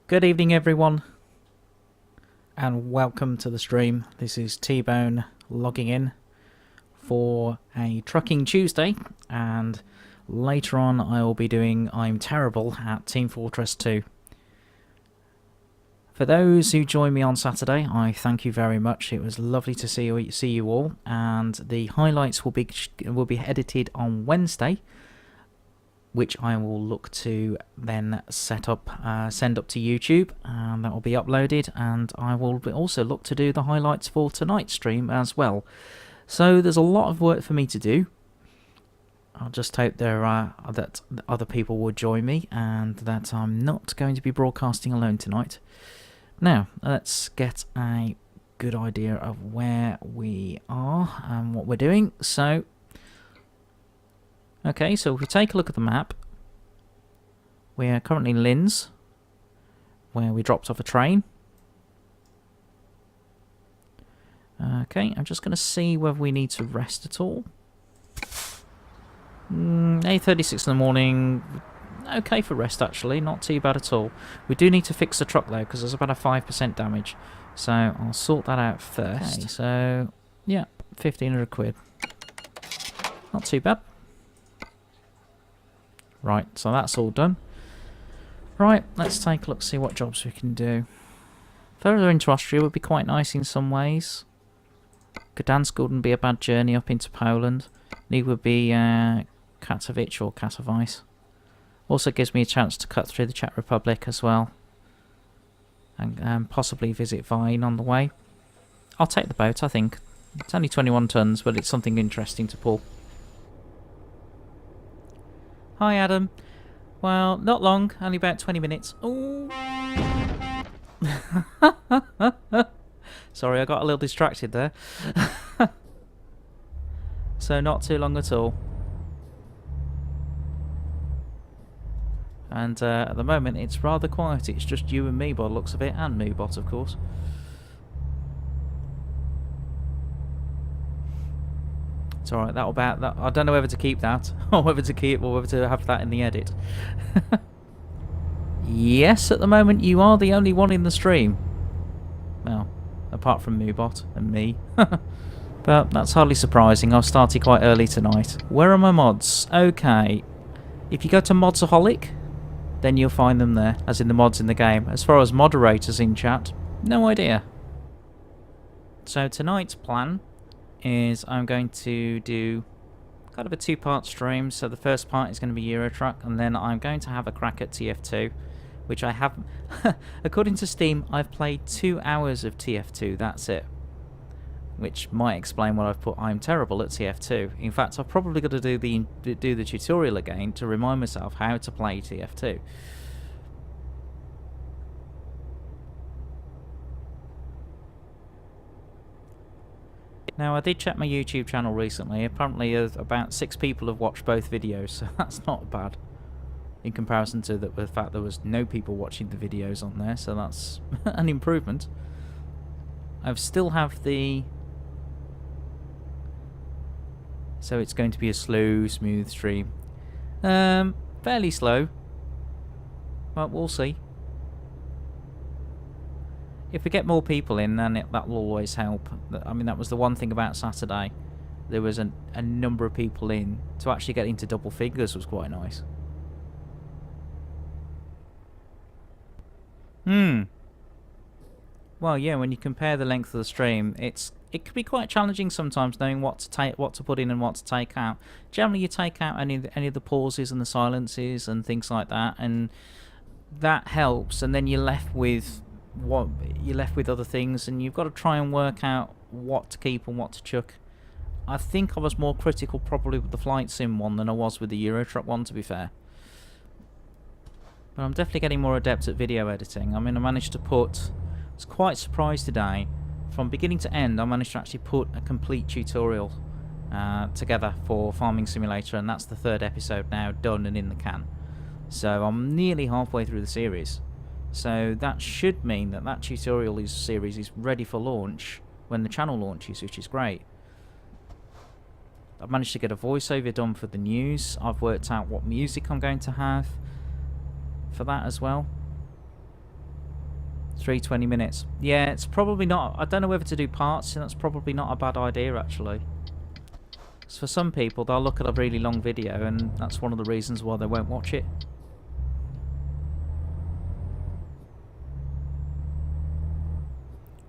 Good evening everyone, and welcome to the stream. This is T-Bone logging in for a Trucking Tuesday, and later on I will be doing I'm Terrible at Team Fortress 2. For those who joined me on Saturday, I thank you very much. It was lovely to see you all, and the highlights will be edited on Wednesday, which I will look to then send up to YouTube, and that will be uploaded, and I will also look to do the highlights for tonight's stream as well. So there's a lot of work for me to do. I'll just hope that other people will join me, and that I'm not going to be broadcasting alone tonight. Now, let's get a good idea of where we are and what we're doing. So, okay, so if we take a look at the map, we are currently in Linz, where we dropped off a train. Okay, I'm just going to see whether we need to rest at all. 8:36 in the morning, okay for rest actually, not too bad at all. We do need to fix the truck though, because there's about a 5% damage. So I'll sort that out first. Okay, so, yeah, 1,500 quid. Not too bad. Right, so that's all done. Right, let's take a look, see what jobs we can do. Further into Austria would be quite nice in some ways. Gdansk wouldn't be a bad journey up into Poland. Neither would be Katowice or Katowice. Also gives me a chance to cut through the Czech Republic as well. And possibly visit Vine on the way. I'll take the boat, I think. It's only 21 tons, but it's something interesting to pull. Hi Adam. Well, not long, only about 20 minutes. Ooh. Sorry, I got a little distracted there. So not too long at all. And at the moment it's rather quiet. It's just you and me by the looks of it, and Moobot of course. It's alright, that'll about that. I don't know whether to keep that, or whether to have that in the edit. Yes, at the moment you are the only one in the stream. Well, apart from Moobot and me. But that's hardly surprising. I've started quite early tonight. Where are my mods? Okay. If you go to Modsaholic, then you'll find them there, as in the mods in the game. As far as moderators in chat, no idea. So tonight's plan is I'm going to do kind of a two-part stream. So the first part is going to be Euro Truck, and then I'm going to have a crack at TF2, which I have. According to Steam, I've played 2 hours of TF2. That's it. Which might explain why I've put I'm Terrible at TF2. In fact, I've probably got to do the tutorial again to remind myself how to play TF2. Now, I did check my YouTube channel recently. Apparently, about 6 people have watched both videos, so that's not bad. In comparison to the fact there was no people watching the videos on there, so that's an improvement. I still have the... So it's going to be a slow, smooth stream. Fairly slow. But we'll see. If we get more people in, then that will always help. I mean, that was the one thing about Saturday. There was a number of people in. To actually get into double figures was quite nice. Well, yeah, when you compare the length of the stream, it can be quite challenging sometimes knowing what to put in and what to take out. Generally, you take out any of the pauses and the silences and things like that, and that helps. And then you're left with other things, and you've got to try and work out what to keep and what to chuck. I think I was more critical probably with the Flight Sim one than I was with the Euro Truck one, to be fair. But I'm definitely getting more adept at video editing. I mean, I managed to put... I was quite surprised today. From beginning to end, I managed to actually put a complete tutorial together for Farming Simulator, and that's the 3rd episode now done and in the can. So I'm nearly halfway through the series. So that should mean that tutorial series is ready for launch when the channel launches, which is great. I've managed to get a voiceover done for the news. I've worked out what music I'm going to have for that as well. 3:20 minutes. Yeah, it's probably not... I don't know whether to do parts, and that's probably not a bad idea, actually. Because for some people, they'll look at a really long video, and that's one of the reasons why they won't watch it.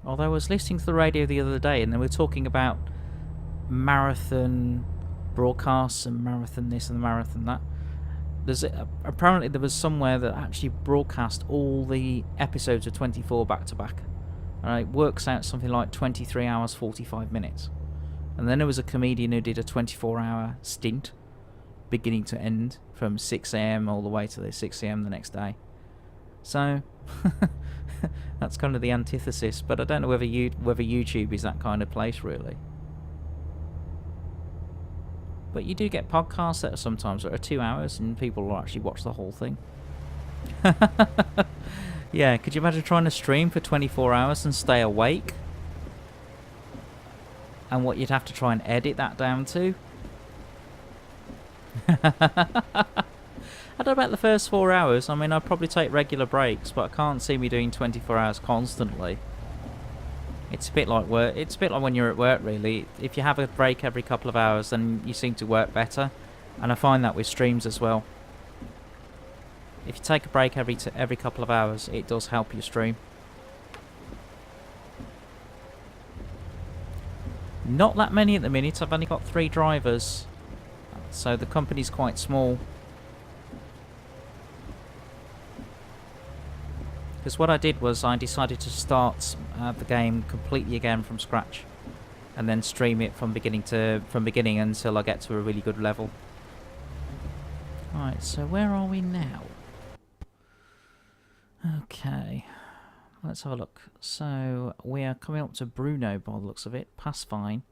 Although I was listening to the radio the other day, and they were talking about marathon broadcasts and marathon this and marathon that. Apparently there was somewhere that actually broadcast all the episodes of 24 back to back. It works out something like 23 hours 45 minutes. And then there was a comedian who did a 24-hour stint, beginning to end, from 6 AM all the way to the 6 AM the next day. So that's kind of the antithesis, but I don't know whether YouTube is that kind of place, really. But you do get podcasts that are sometimes that are 2 hours, and people will actually watch the whole thing. Yeah, could you imagine trying to stream for 24 hours and stay awake? And what you'd have to try and edit that down to? I don't know about the first 4 hours. I mean, I'd probably take regular breaks, but I can't see me doing 24 hours constantly. It's a bit like work. It's a bit like when you're at work, really. If you have a break every couple of hours, then you seem to work better. And I find that with streams as well. If you take a break every couple of hours, it does help your stream. Not that many at the minute. I've only got 3 drivers, so the company's quite small. Because what I did was I decided to start the game completely again from scratch, and then stream it from beginning until I get to a really good level. Alright, so where are we now? Okay, let's have a look. So we are coming up to Brno by the looks of it. Pass fine.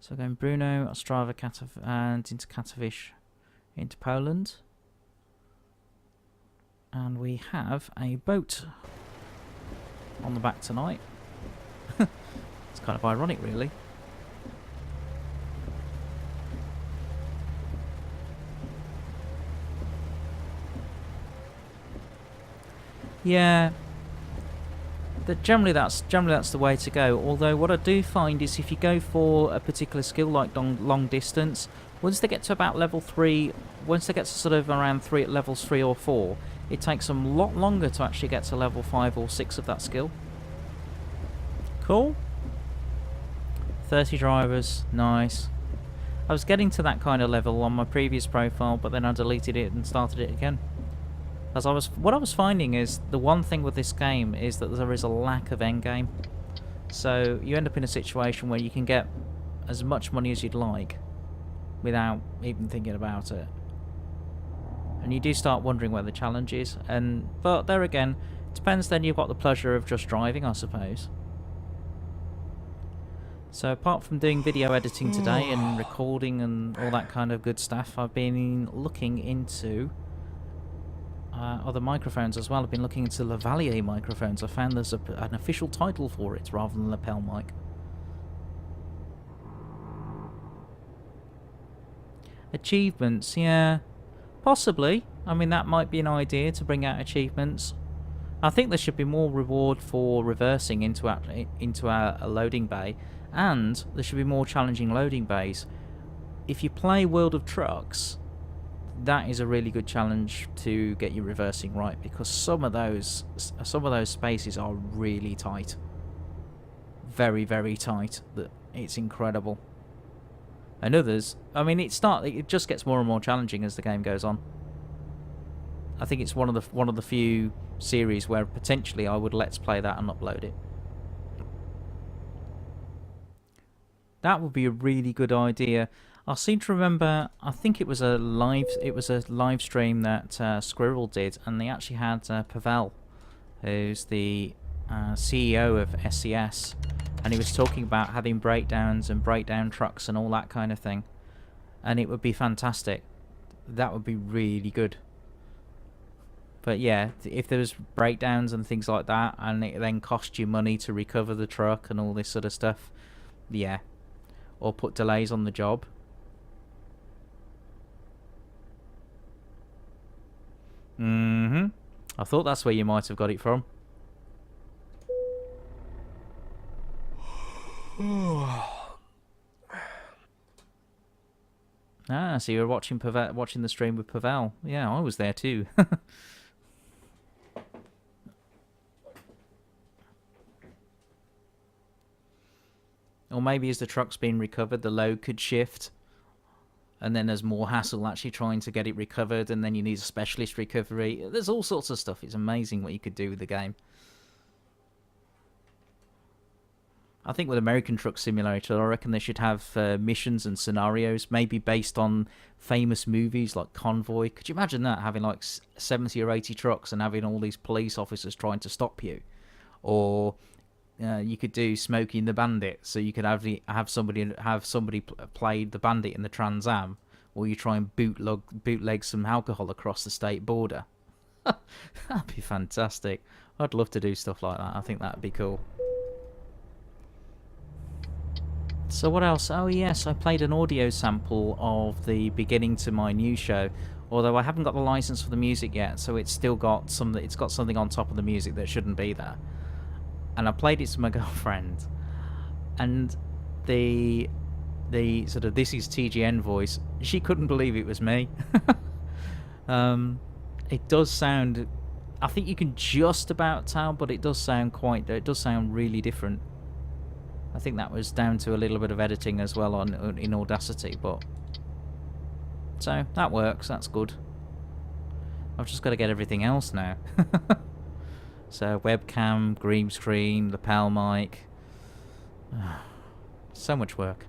So going Brno, Ostrava, and into Katowice, into Poland. And we have a boat on the back tonight. It's kind of ironic, really. Yeah. Generally that's the way to go. Although what I do find is if you go for a particular skill like long distance, once they get to about level 3, once they get to sort of around levels 3 or 4, it takes them a lot longer to actually get to level 5 or 6 of that skill. Cool. 30 drivers, nice. I was getting to that kind of level on my previous profile, but then I deleted it and started it again. As what I was finding is the one thing with this game is that there is a lack of endgame. So you end up in a situation where you can get as much money as you'd like without even thinking about it. And you do start wondering where the challenge is. But there again, it depends then you've got the pleasure of just driving, I suppose. So apart from doing video editing today and recording and all that kind of good stuff, I've been looking into other microphones as well. I've been looking into lavalier microphones. I found there's an official title for it rather than lapel mic. Achievements, yeah. Possibly. I mean, that might be an idea to bring out achievements. I think there should be more reward for reversing into a loading bay, and there should be more challenging loading bays. If you play World of Trucks, that is a really good challenge to get you reversing right, because some of those spaces are really tight, very, very tight. That it's incredible. And others, I mean, it just gets more and more challenging as the game goes on. I think it's one of the few series where potentially I would let's play that and upload it. That would be a really good idea. I seem to remember, I think it was a live stream that Squirrel did, and they actually had Pavel, who's the CEO of SCS, and he was talking about having breakdowns and breakdown trucks and all that kind of thing, and it would be fantastic. That would be really good. But yeah, if there was breakdowns and things like that, and it then cost you money to recover the truck and all this sort of stuff, yeah, or put delays on the job. I I thought that's where you might have got it from. Ah, so you were watching the stream with Pavel. Yeah, I was there too. Or maybe as the truck's being recovered, the load could shift. And then there's more hassle actually trying to get it recovered, and then you need a specialist recovery. There's all sorts of stuff. It's amazing what you could do with the game. I think with American Truck Simulator, I reckon they should have missions and scenarios, maybe based on famous movies like Convoy. Could you imagine that, having like 70 or 80 trucks and having all these police officers trying to stop you? Or you could do Smokey and the Bandit, so you could have somebody play the bandit in the Trans Am, or you try and bootleg some alcohol across the state border. That'd be fantastic. I'd love to do stuff like that. I think that'd be cool. So what else? Oh yes, I played an audio sample of the beginning to my new show, although I haven't got the license for the music yet, so it's still got something on top of the music that shouldn't be there. And I played it to my girlfriend, and the sort of "this is TGN" voice, she couldn't believe it was me. It does sound, I think you can just about tell, but it does sound really different. I think that was down to a little bit of editing as well in Audacity, but so that works. That's good. I've just got to get everything else now. So webcam, green screen, lapel mic. So much work.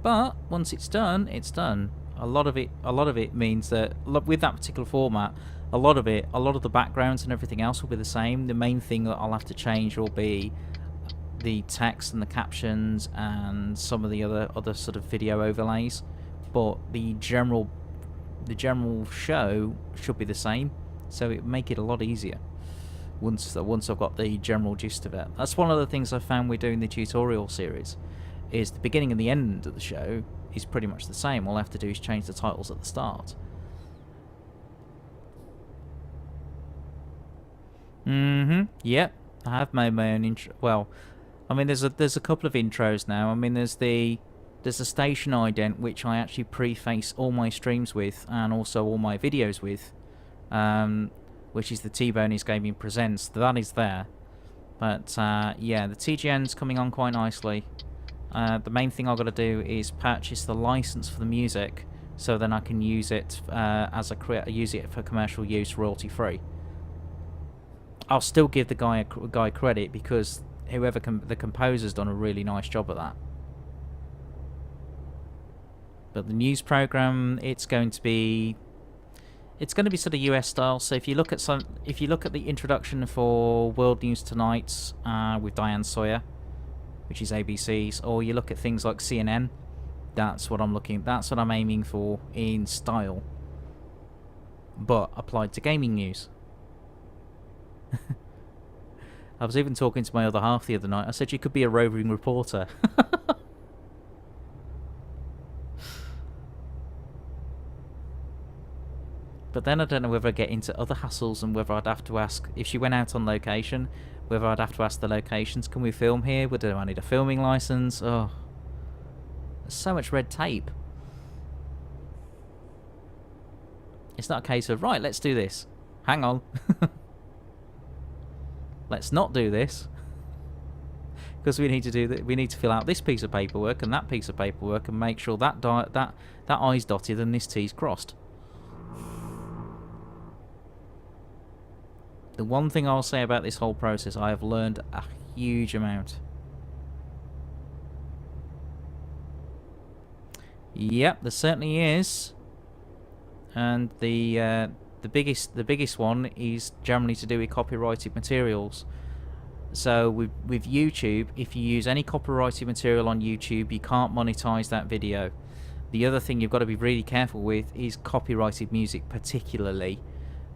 But once it's done, it's done. A lot of it means that with that particular format, a lot of the backgrounds and everything else will be the same. The main thing that I'll have to change will be the text and the captions and some of the other sort of video overlays. But the general show should be the same, so it make it a lot easier once I've got the general gist of it. That's one of the things I found with doing the tutorial series, is the beginning and the end of the show is pretty much the same. All I have to do is change the titles at the start. Yep, I have made my own intro. Well, I mean, there's a couple of intros now. I mean, there's the station ident, which I actually preface all my streams with and also all my videos with, which is the TboneIsGaming Presents. That is there. But yeah, the TGN's coming on quite nicely. The main thing I've got to do is purchase the license for the music, so then I can use it use it for commercial use, royalty free. I'll still give the guy credit, because the composer's done a really nice job of that. But the news program, it's going to be sort of US style. So if you look at the introduction for World News Tonight with Diane Sawyer, which is ABC's, or you look at things like CNN, that's what I'm aiming for in style, but applied to gaming news. I was even talking to my other half the other night. I said you could be a roving reporter. But then I don't know whether I get into other hassles, and whether I'd have to ask, if she went out on location, whether I'd have to ask the locations, can we film here? Do I need a filming license? Oh, there's so much red tape. It's not a case of, right, let's do this. Hang on. Let's not do this. Because we need to fill out this piece of paperwork and that piece of paperwork and make sure that I's dotted and this T's crossed. The one thing I'll say about this whole process, I have learned a huge amount. Yep, there certainly is. And the biggest one is generally to do with copyrighted materials. So with YouTube, if you use any copyrighted material on YouTube, you can't monetize that video. The other thing you've got to be really careful with is copyrighted music, particularly,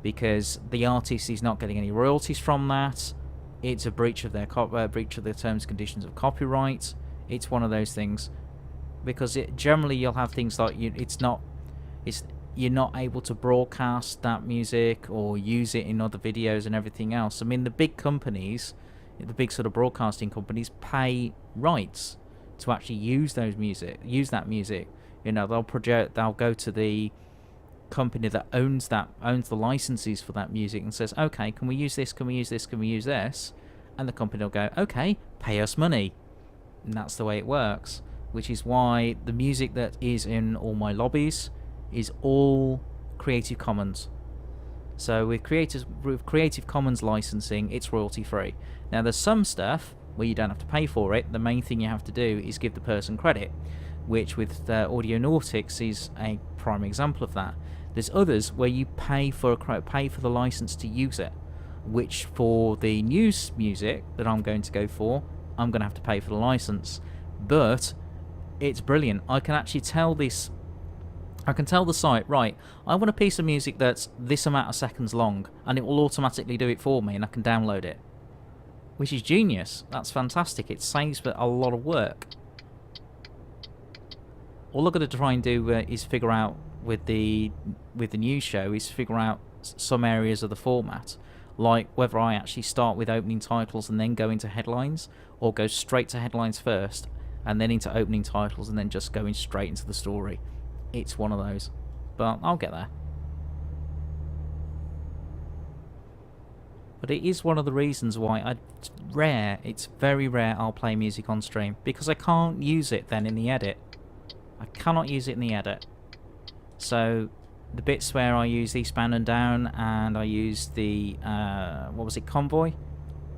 because the artist is not getting any royalties from that. It's a breach of their terms and conditions of copyright. It's one of those things, because generally you'll have things like It's you're not able to broadcast that music or use it in other videos and everything else. I mean, the big companies, the big sort of broadcasting companies, pay rights to actually use that music. You know, they'll go to the company that owns the licenses for that music and says, okay, can we use this, can we use this, can we use this? And the company will go, okay, pay us money. And that's the way it works, which is why the music that is in all my lobbies is all Creative Commons. So with Creative Commons licensing, it's royalty free. Now there's some stuff where you don't have to pay for it. The main thing you have to do is give the person credit, which with Audionautics is a prime example of that. There's others where you pay for the license to use it, which for the news music that I'm going to go for, I'm going to have to pay for the license. But it's brilliant. I can actually tell this. I can tell the site, right, I want a piece of music that's this amount of seconds long, and it will automatically do it for me, and I can download it. Which is genius. That's fantastic. It saves a lot of work. All I've got to try and do is figure out with the news show is figure out some areas of the format, like whether I actually start with opening titles and then go into headlines, or go straight to headlines first and then into opening titles and then just going straight into the story. It's one of those, but I'll get there. But it is one of the reasons why it's very rare I'll play music on stream, because I can't use it then in the edit. I cannot use it in the edit. So the bits where I use Eastbound and Down and I use the Convoy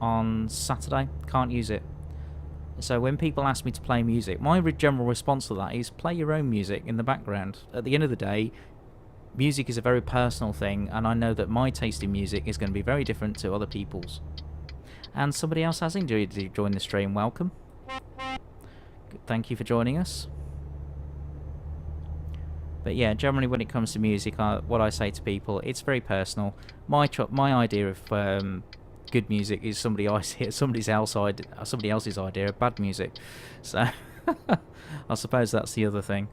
on Saturday, can't use it. So when people ask me to play music, my general response to that is play your own music in the background. At the end of the day, music is a very personal thing, and I know that my taste in music is going to be very different to other people's. And somebody else has enjoyed the stream. Welcome. Thank you for joining us. But yeah, generally when it comes to music, what I say to people, it's very personal. My idea of good music is somebody else's idea of bad music. So I suppose that's the other thing.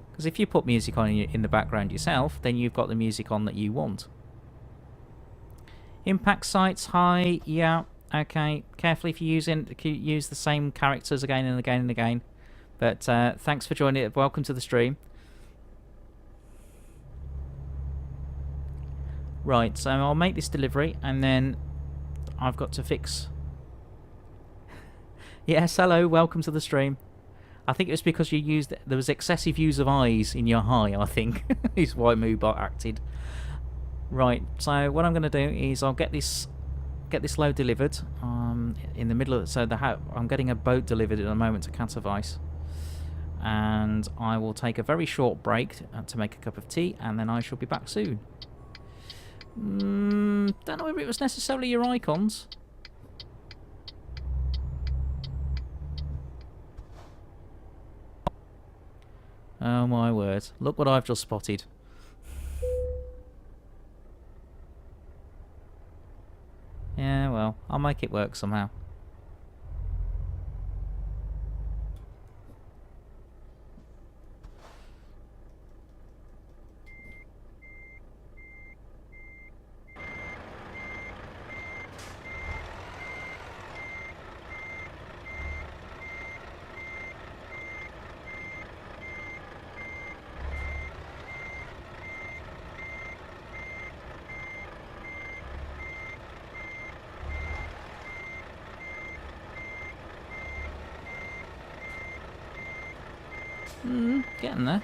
Because if you put music on in the background yourself, then you've got the music on that you want. Impact sites, hi, yeah, okay. Carefully if you use the same characters again and again and again. But thanks for joining. Welcome to the stream. Right, so I'll make this delivery, and then I've got to fix... Yes, hello, welcome to the stream. I think it was because there was excessive use of eyes in your eye, I think, is why Moobot acted. Right, so what I'm going to do is I'll get this load delivered in the middle of... So I'm getting a boat delivered in a moment to Katowice. And I will take a very short break to make a cup of tea, and then I shall be back soon. Don't know if it was necessarily your icons. Oh my word. Look what I've just spotted. Yeah, well, I'll make it work somehow. Getting there.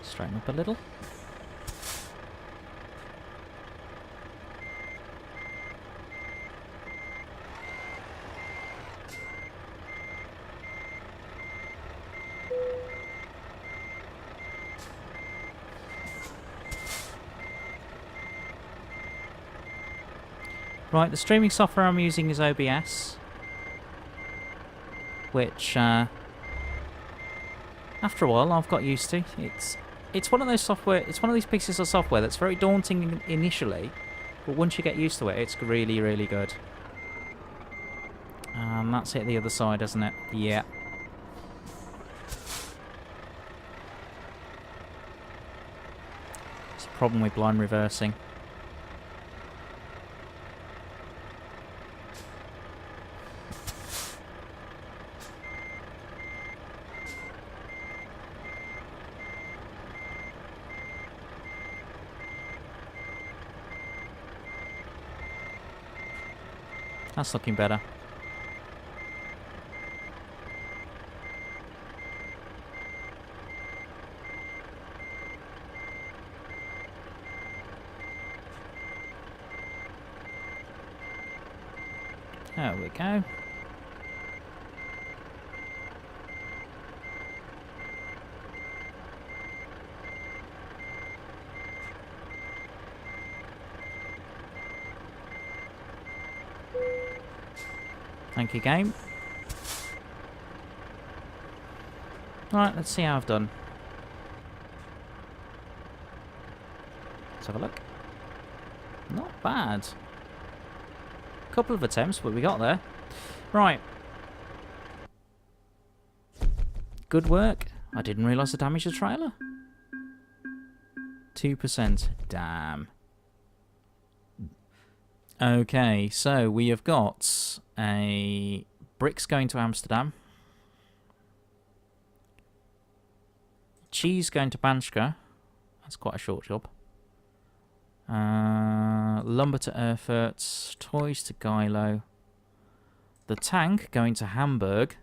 Straighten up a little. Right, the streaming software I'm using is OBS, which after a while I've got used to. It's one of those software. It's one of these pieces of software that's very daunting initially, but once you get used to it, it's really, really good. And that's hit the other side, hasn't it? Yeah. It's a problem with blind reversing. That's looking better. There we go. Thank you, game. Alright, let's see how I've done. Let's have a look. Not bad. Couple of attempts, but we got there. Right. Good work. I didn't realise I damaged the trailer. 2%. Damn. Okay, so we have got a bricks going to Amsterdam. Cheese going to Banska. That's quite a short job. Lumber to Erfurt. Toys to Geilo. The tank going to Hamburg.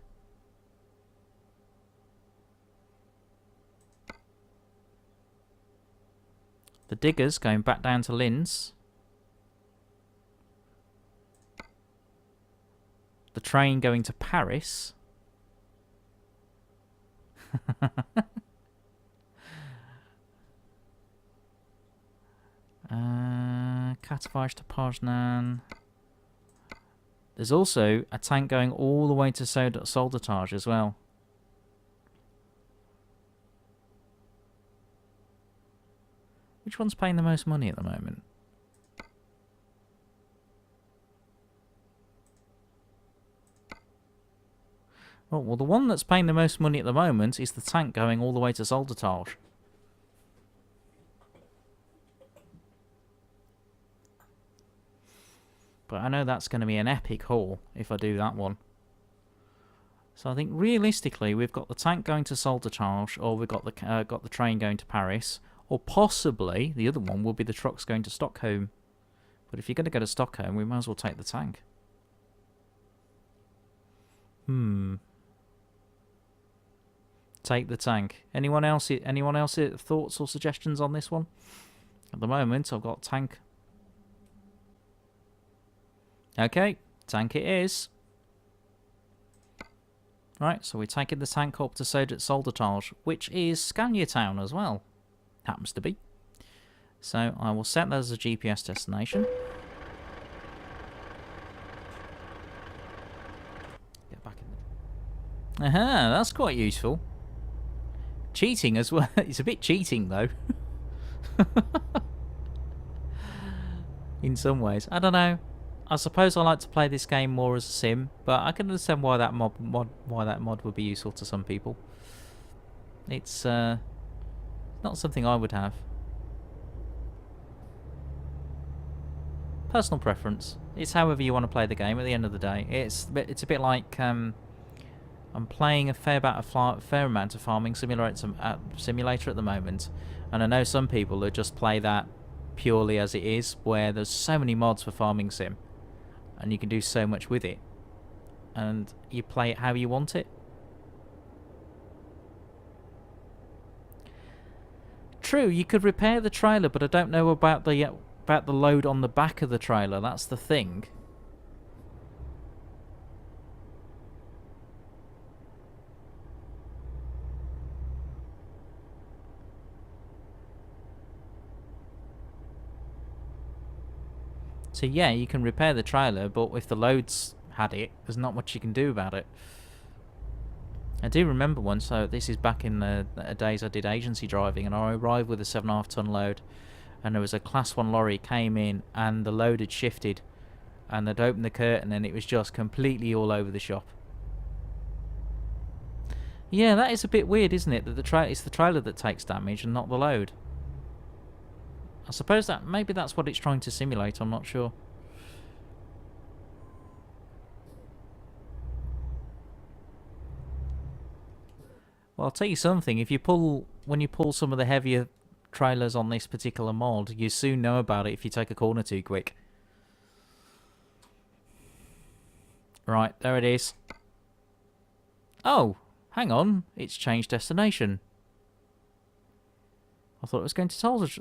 The diggers going back down to Linz. The train going to Paris. Katowice to Poznan. There's also a tank going all the way to Soldatage as well. Which one's paying the most money at the moment? Oh, well, the one that's paying the most money at the moment is the tank going all the way to Soldatage. But I know that's going to be an epic haul if I do that one. So I think realistically we've got the tank going to Soldatage, or we've got the train going to Paris, or possibly the other one will be the trucks going to Stockholm. But if you're going to go to Stockholm, we might as well take the tank. Take the tank. Anyone else? Anyone else? Thoughts or suggestions on this one? At the moment, I've got tank. Okay, tank it is. Right, so we're taking the tank up to Soldatage, which is Scania Town as well. Happens to be. So I will set that as a GPS destination. Get back in there. Aha, that's quite useful. Cheating as well. It's a bit cheating though. In some ways. I don't know. I suppose I like to play this game more as a sim, but I can understand why that mod would be useful to some people. It's not something I would have. Personal preference. It's however you want to play the game. At the end of the day, it's a bit like I'm playing a fair amount of farming simulator at the moment, and I know some people that just play that purely as it is, where there's so many mods for farming sim. And you can do so much with it. And you play it how you want it. True, you could repair the trailer, but I don't know about the load on the back of the trailer. That's the thing. So yeah, you can repair the trailer, but if the loads had it, there's not much you can do about it. I do remember once, so this is back in the days I did agency driving, and I arrived with a 7.5 ton load, and there was a class 1 lorry came in, and the load had shifted, and they'd opened the curtain and it was just completely all over the shop. Yeah, that is a bit weird, isn't it? That it's the trailer that takes damage and not the load. I suppose that maybe that's what it's trying to simulate. I'm not sure. Well, I'll tell you something. When you pull some of the heavier trailers on this particular mod, you soon know about it if you take a corner too quick. Right, there it is. Oh, hang on. It's changed destination. I thought it was going to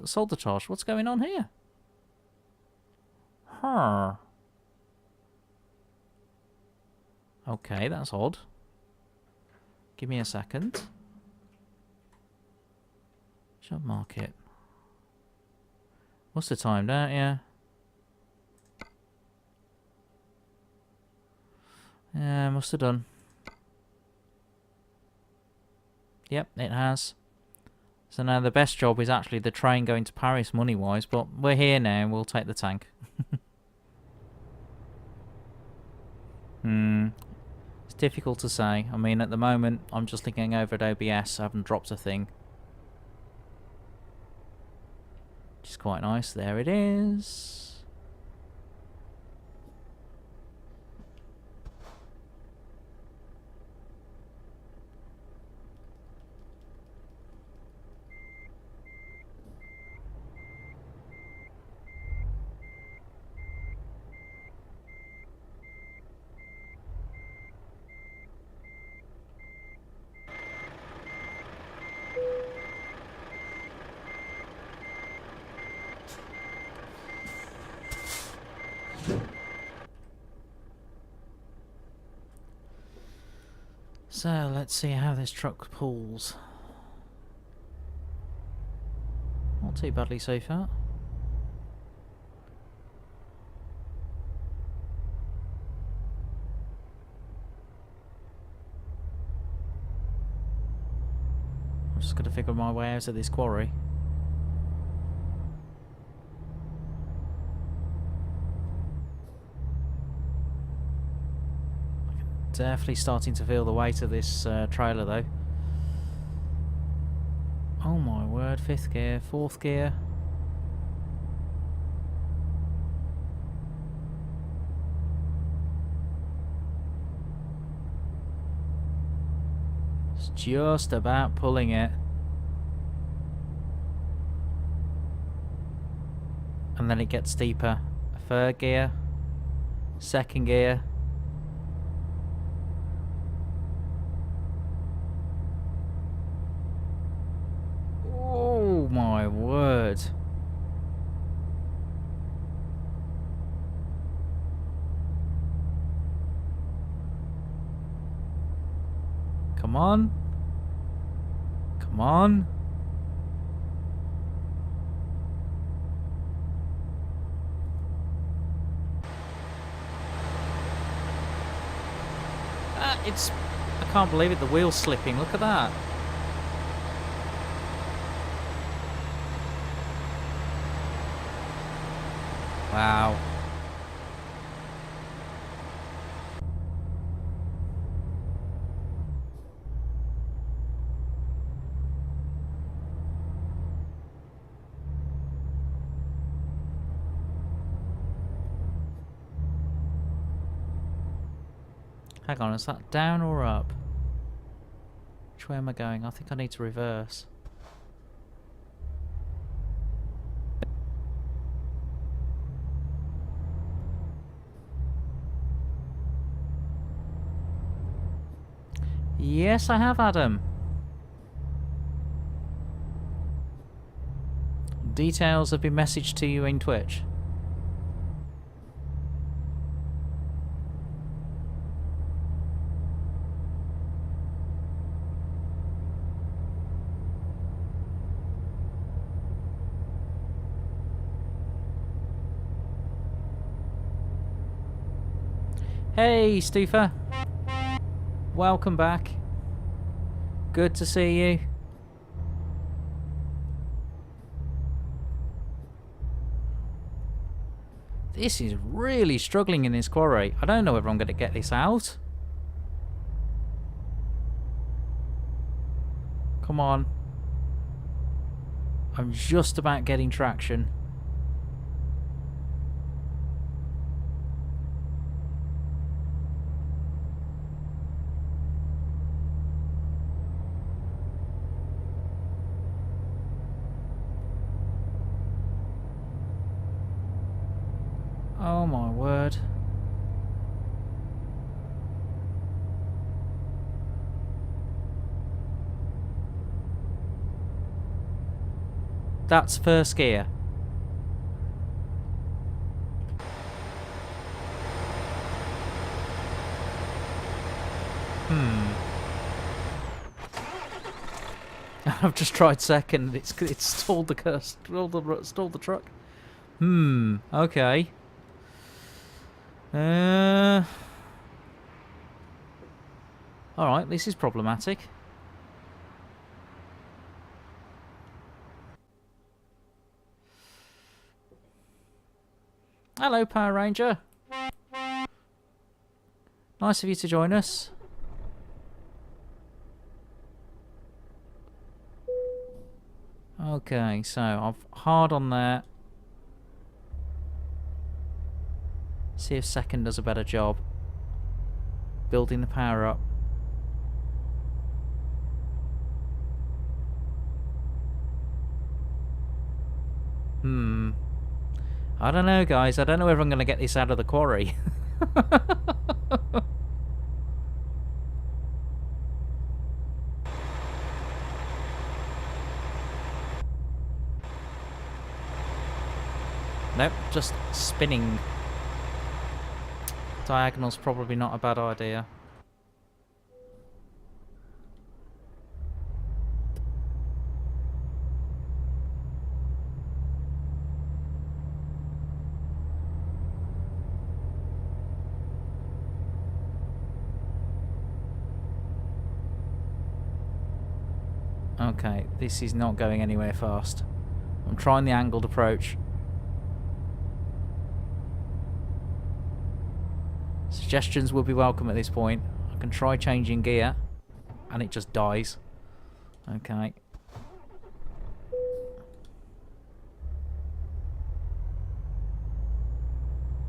solder charge. What's going on here? Huh. Okay, that's odd. Give me a second. Job market. What's the time, don't you? Yeah, must have done. Yep, it has. So now the best job is actually the train going to Paris money-wise, but we're here now, we'll take the tank. It's difficult to say. I mean, at the moment, I'm just looking over at OBS, I haven't dropped a thing. Which is quite nice. There it is. So, let's see how this truck pulls. Not too badly so far. I'm just going to figure my way out of this quarry. Definitely starting to feel the weight of this trailer though. Oh my word, 5th gear, 4th gear. It's just about pulling it. And then it gets steeper. 3rd gear, 2nd gear. My word. Come on. Come on. I can't believe it, the wheel's slipping. Look at that. Wow. Hang on, is that down or up? Which way am I going? I think I need to reverse. Yes, I have, Adam. Details have been messaged to you in Twitch. Hey, Stufa. Welcome back. Good to see you. This is really struggling in this quarry. I don't know whether I'm going to get this out. Come on. I'm just about getting traction. Oh my word. That's first gear. I've just tried second. It's stalled the truck. Okay. All right. This is problematic. Hello, Power Ranger. Nice of you to join us. Okay, so I've hard on there. See if second does a better job. Building the power up. I don't know, guys. I don't know whether I'm going to get this out of the quarry. Nope, just spinning. Diagonal's probably not a bad idea. Okay, this is not going anywhere fast. I'm trying the angled approach. Suggestions will be welcome at this point. I can try changing gear, and it just dies. Okay.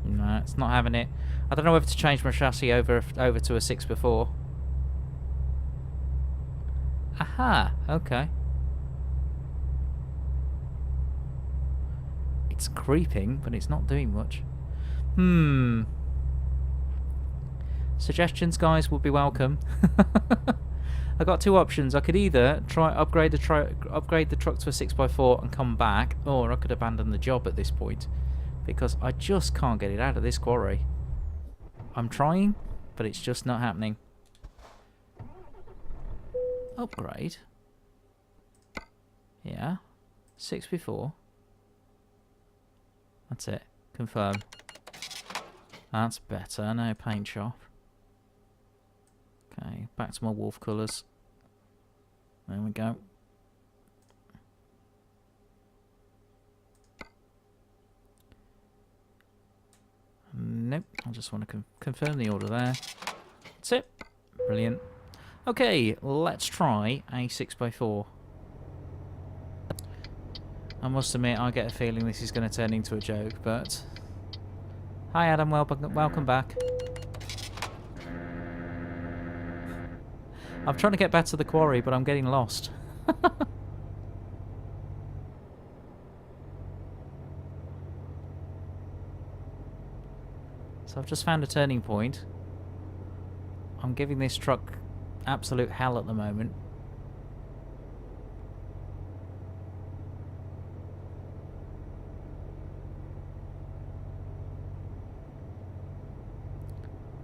No, it's not having it. I don't know whether to change my chassis over to a 6x4. Aha, okay. It's creeping, but it's not doing much. Suggestions, guys, would be welcome. I got two options. I could either try upgrade the truck to a 6x4 and come back, or I could abandon the job at this point because I just can't get it out of this quarry. I'm trying, but it's just not happening. Upgrade. Yeah. 6x4. That's it. Confirm. That's better. No paint shop. Okay, back to my wolf colours. There we go. Nope, I just want to confirm the order there. That's it. Brilliant. Okay, let's try a 6x4. I must admit, I get a feeling this is going to turn into a joke, but... Hi Adam, welcome back. I'm trying to get back to the quarry, but I'm getting lost. So I've just found a turning point. I'm giving this truck absolute hell at the moment.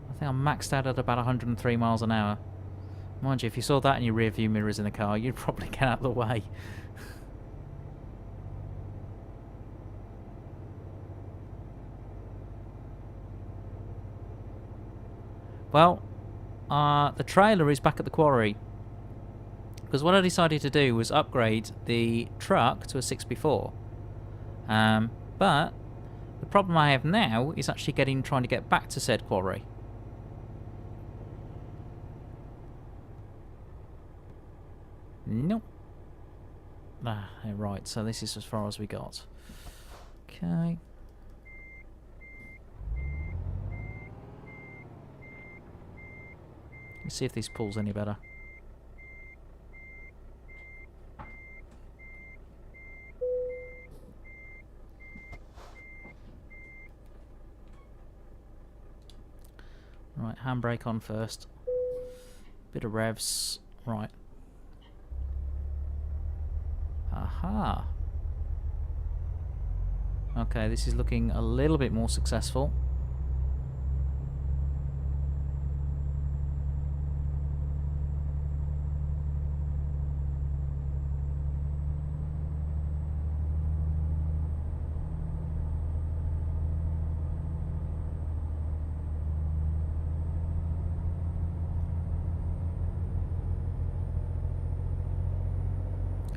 I think I'm maxed out at about 103 miles an hour. Mind you, if you saw that in your rear view mirrors in the car, you'd probably get out of the way. Well, the trailer is back at the quarry. Because what I decided to do was upgrade the truck to a 6x4. But the problem I have now is actually trying to get back to said quarry. Nope. Ah, right, so this is as far as we got. Okay. Let's see if this pulls any better. Right, handbrake on first. Bit of revs. Right. Aha. Okay, this is looking a little bit more successful.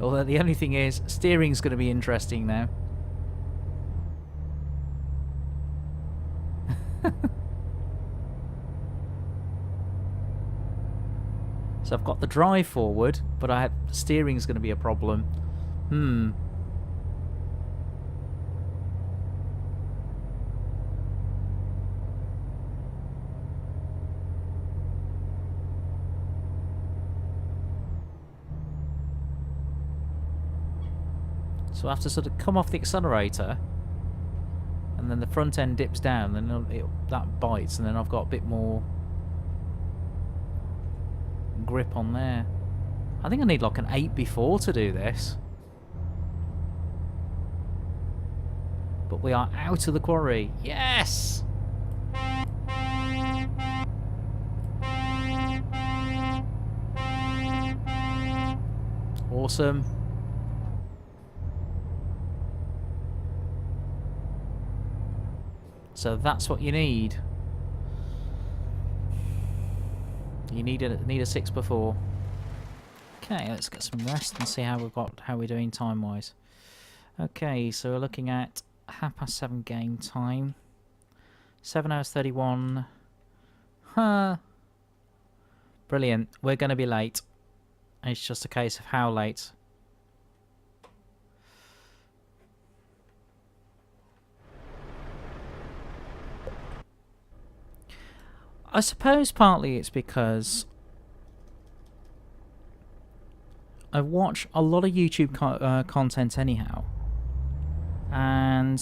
Although the only thing is, steering's going to be interesting now. So I've got the drive forward, but steering's going to be a problem. So I have to sort of come off the accelerator, and then the front end dips down, and that bites, and then I've got a bit more grip on there. I think I need like an 8 before to do this. But we are out of the quarry. Yes! Awesome. So that's what you need. You need a 6 before. Okay, let's get some rest and see how we're doing time wise. Okay, so we're looking at 7:30 game time. 7 hours 31. Huh. Brilliant. We're going to be late. It's just a case of how late. I suppose partly it's because I watch a lot of YouTube content anyhow, and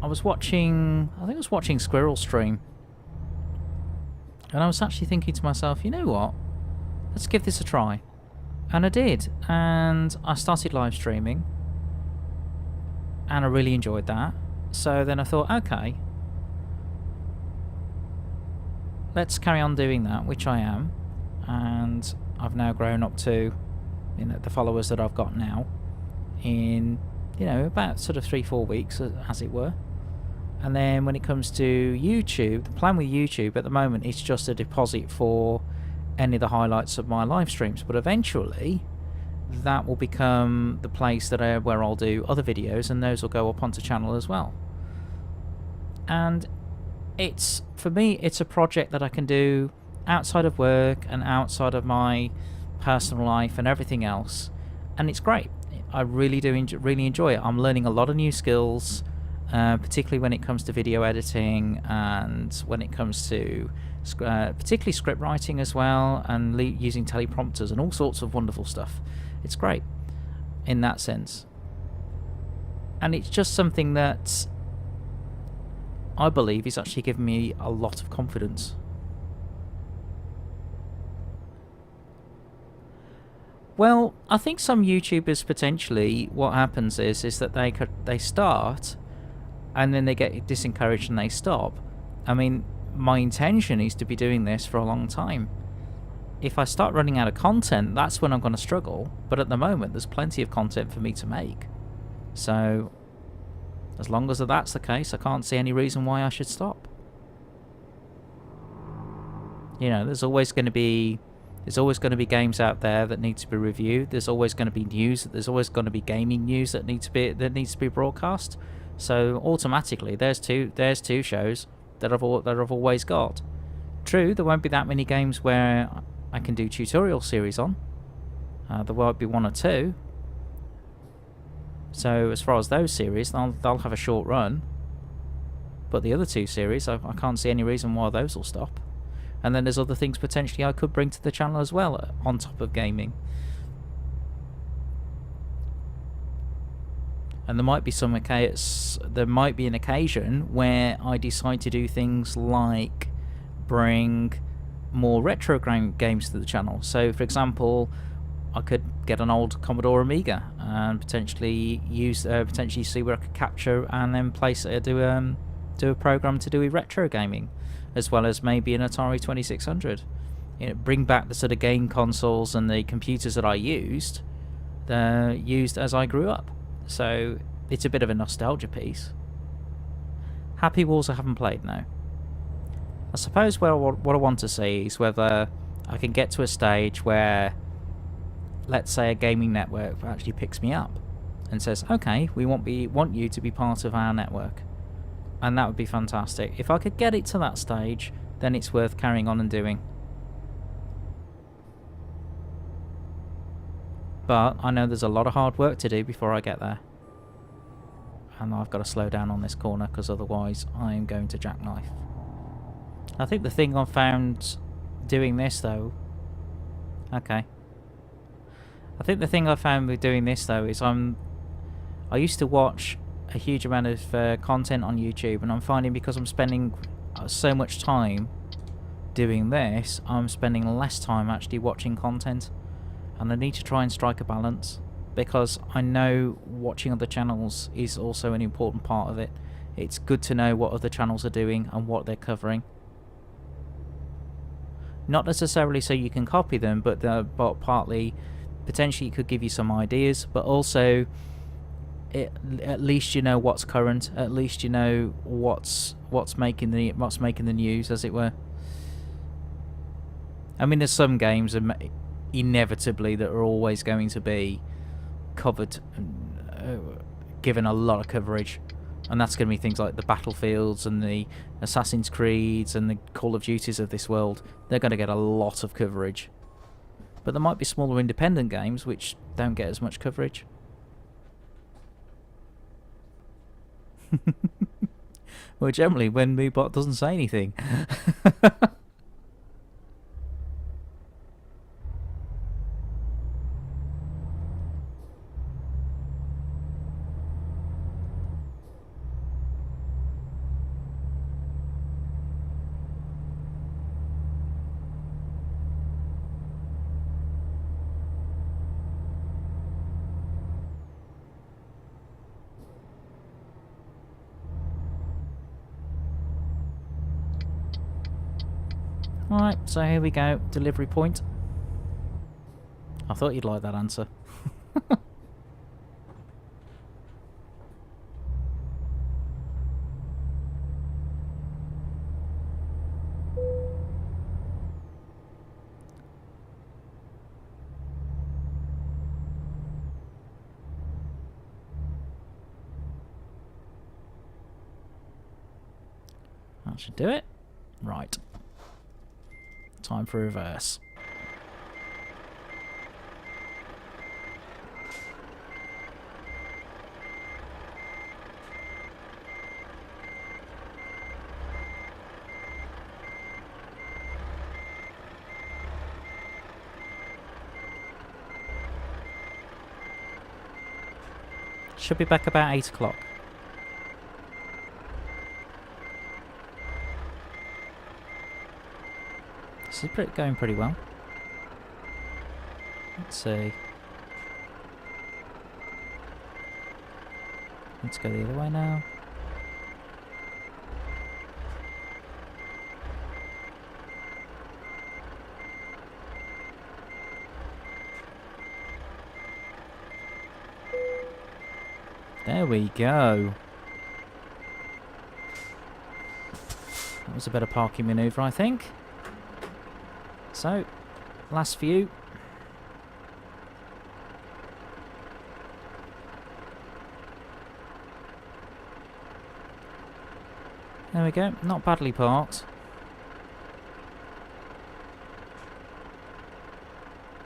I think I was watching Squirrel stream, and I was actually thinking to myself, you know what, let's give this a try. And I did, and I started live streaming, and I really enjoyed that. So then I thought, okay, let's carry on doing that, which I am, and I've now grown up to, you know, the followers that I've got now in, you know, about sort of 3-4 weeks, as it were. And then when it comes to YouTube, the plan with YouTube at the moment is just a deposit for any of the highlights of my live streams, but eventually that will become the place that where I'll do other videos, and those will go up onto channel as well. And for me, it's a project that I can do outside of work and outside of my personal life and everything else, and it's great. I really do really enjoy it. I'm learning a lot of new skills, particularly when it comes to video editing, and when it comes to particularly script writing as well, and using teleprompters and all sorts of wonderful stuff. It's great in that sense, and it's just something that I believe is actually giving me a lot of confidence. Well, I think some YouTubers potentially, what happens is that they start, and then they get disencouraged and they stop. I mean, my intention is to be doing this for a long time. If I start running out of content, that's when I'm going to struggle. But at the moment, there's plenty of content for me to make. So as long as that's the case, I can't see any reason why I should stop. You know, there's always going to be There's always going to be games out there that need to be reviewed. There's always going to be news. There's always going to be gaming news that needs to be broadcast. So automatically, there's two shows that I've always got. True, there won't be that many games where I can do tutorial series on. There won't be one or two. So as far as those series, they'll have a short run. But the other two series, I can't see any reason why those will stop. And then there's other things potentially I could bring to the channel as well, on top of gaming. And there might be an occasion where I decide to do things like bring more retro games to the channel. So, for example, I could get an old Commodore Amiga and potentially see where I could capture and then do a program to do with retro gaming, as well as maybe an Atari 2600. Bring back the sort of game consoles and the computers that I used as I grew up. So it's a bit of a nostalgia piece. Happy Wars I haven't played now. I suppose what I want to see is whether I can get to a stage where, let's say, a gaming network actually picks me up and says, okay, we want you to be part of our network. And that would be fantastic. If I could get it to that stage, then it's worth carrying on and doing. But I know there's a lot of hard work to do before I get there. And I've got to slow down on this corner, because otherwise I am going to jackknife. I think the thing I've found doing this though... Okay. I think the thing I found with doing this though is I used to watch a huge amount of content on YouTube, and I'm finding because I'm spending so much time doing this, I'm spending less time actually watching content, and I need to try and strike a balance, because I know watching other channels is also an important part of it. It's good to know what other channels are doing and what they're covering. Not necessarily so you can copy them, but partly potentially it could give you some ideas, but also at least you know what's current. At least you know what's making the news, as it were. I mean, there's some games inevitably that are always going to be covered, given a lot of coverage, and that's going to be things like the Battlefields and the Assassin's Creeds and the Call of Duties of this world. They're going to get a lot of coverage, but there might be smaller independent games which don't get as much coverage. Well, generally when Moobot doesn't say anything. Alright, so here we go. Delivery point. I thought you'd like that answer. That should do it. Right. Time for reverse. Should be back about 8 o'clock. This is going pretty well. Let's see. Let's go the other way now. There we go. That was a better parking manoeuvre, I think. So, last few. There we go, not badly parked.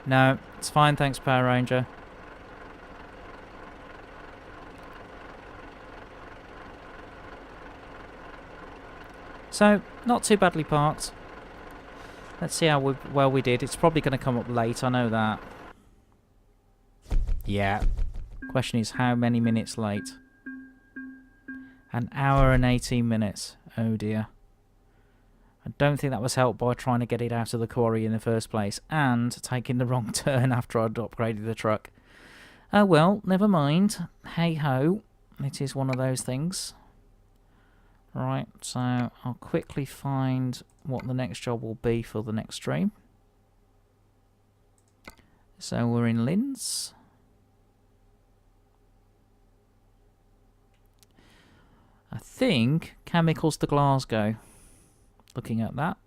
No, it's fine, thanks Power Ranger. So, not too badly parked. Let's see how well we did. It's probably going to come up late, I know that. Yeah. Question is, how many minutes late? An hour and 18 minutes. Oh dear. I don't think that was helped by trying to get it out of the quarry in the first place and taking the wrong turn after I'd upgraded the truck. Oh well, never mind. Hey ho. It is one of those things. Right, so I'll quickly find what the next job will be for the next stream. So we're in Linz. I think chemicals to Glasgow. Looking at that.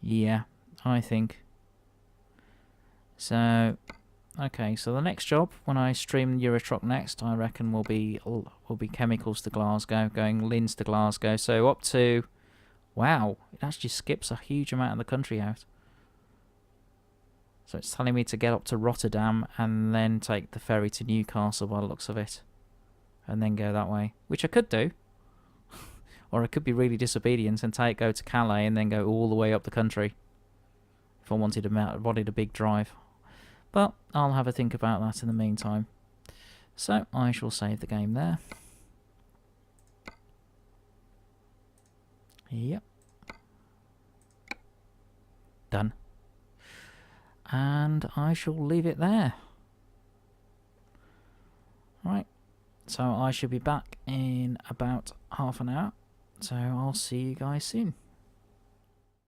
Yeah, I think. So, okay, so the next job when I stream Eurotruck next, I reckon will be chemicals to Glasgow, going Linz to Glasgow. So up to, wow, it actually skips a huge amount of the country out. So it's telling me to get up to Rotterdam and then take the ferry to Newcastle by the looks of it. And then go that way. Which I could do. Or I could be really disobedient and go to Calais and then go all the way up the country. If I wanted a big drive. But I'll have a think about that in the meantime. So I shall save the game there. Yep. Done. And I shall leave it there. Right. So I should be back in about half an hour. So I'll see you guys soon.